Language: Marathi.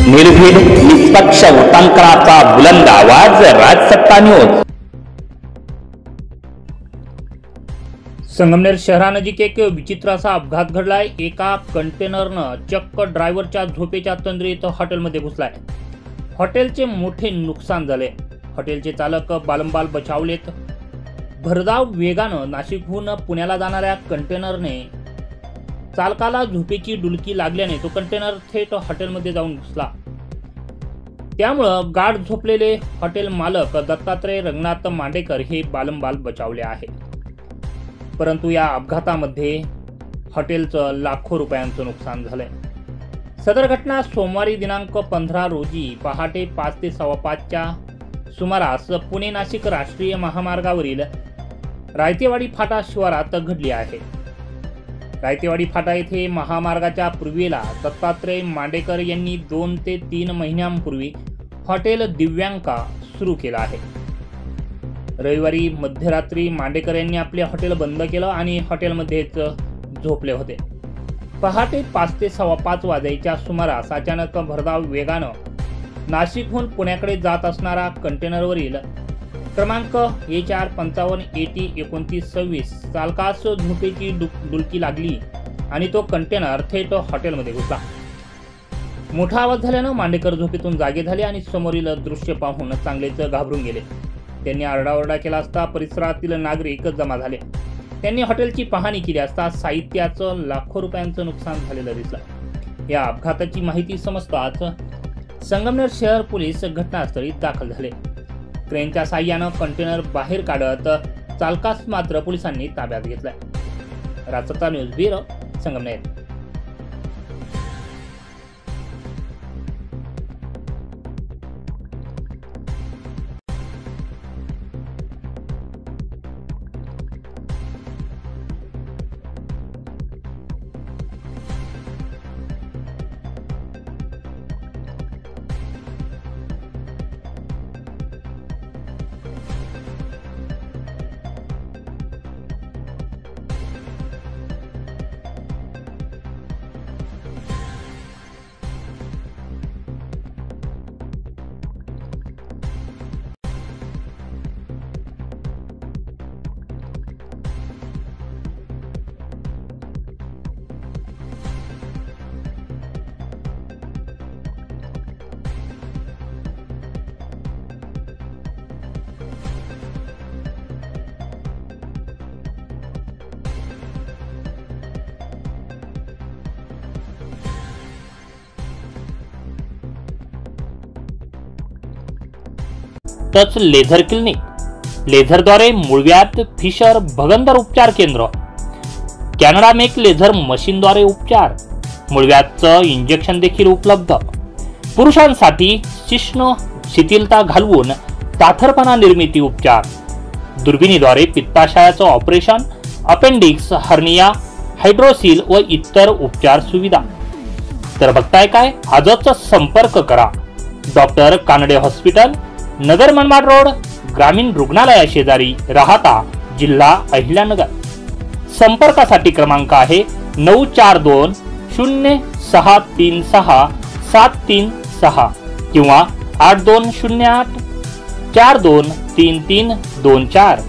निर्भीड निष्पक्ष उटंकनाचा बुलंद आवाज, राजसत्ता न्यूज। संगमनेर शहरानजीक एक विचित्र असा अपघात घडलाय। एका कंटेनरनं चक्क ड्रायव्हरच्या झोपेच्या तंद्रीत हॉटेलमध्ये घुसलाय। हॉटेलचे मोठे नुकसान झाले। हॉटेलचे चालक बालंबाल बचावलेत। भरधाव वेगानं नाशिकहून पुण्याला जाणाऱ्या कंटेनरने चालकाला झोपेची डुलकी लागल्याने तो कंटेनर थेट हॉटेलमध्ये जाऊन घुसला। त्यामुळे गाढ झोपलेले हॉटेल मालक दत्तात्रय रंगनाथ मांडेकर हे बालंबाल बचावले आहे। परंतु या अपघातामध्ये हॉटेलचं लाखो रुपयांचं नुकसान झालंय। सदर घटना सोमवारी दिनांक 15 रोजी पहाटे 5 ते 5:15च्या सुमारास पुणे नाशिक राष्ट्रीय महामार्गावरील रायतेवाडी फाटा शिवारात घडली आहे। रायतेवाडी फाटा येथे महामार्गाच्या पूर्वेला दत्तात्रय मांडेकर यांनी 2 ते 3 महिन्यांपूर्वी हॉटेल दिव्यांका सुरू केलं आहे। रविवारी मध्यरात्री मांडेकर यांनी आपले हॉटेल बंद केलं आणि हॉटेलमध्येच झोपले होते। पहाटे 5 ते 5:15 वाजायच्या सुमारास अचानक भरधाव वेगानं नाशिकहून पुण्याकडे जात असणारा कंटेनरवरील क्रमांक A455AT2926 चालकास झोपेची डुलकी लागली आणि तो कंटेनर थेट हॉटेलमध्ये घुसला। मोठा आवाज झाल्यानं मांडेकर झोपेतून जागे झाले आणि समोरील दृश्य पाहून चांगलेच घाबरून गेले। त्यांनी आरडाओरडा केला असता परिसरातील नागरिक जमा झाले। त्यांनी हॉटेलची पाहणी केली असता साहित्याचं लाखो रुपयांचं नुकसान झालेलं दिसलं। या अपघाताची माहिती समजताच संगमनेर शहर पोलीस घटनास्थळी दाखल झाले। क्रेनच्या साहाय्यानं कंटेनर बाहेर काढत चालकास मात्र पोलिसांनी ताब्यात घेतलाय। Rajsatta news bureau, Sangamner. Touch laser clinic, लेझरद्वारे मूळव्याध, फिशर, भगंदर उपचार केंद्र, कॅनडा मेक लेझर मशीनद्वारे उपचार, मूळव्याधचं इंजेक्शन देखील उपलब्ध। पुरुषांसाठी शिश्न शिथिलता घालवून ताठरपणा निर्मिती उपचार, दुर्बिणीद्वारे पित्ताशयाचं ऑपरेशन, अपेंडिक्स, हर्निया, हायड्रोसिल व इतर उपचार सुविधा। तर बघताय काय, आजच संपर्क करा doctor Kanade hospital, Nagar Manmad road, ग्रामीण रुग्णालया शेजारी, राहता, जिल्हा अहिल्यानगर। संपर्कासाठी क्रमांक आहे 9420636736 किंवा 8208423324।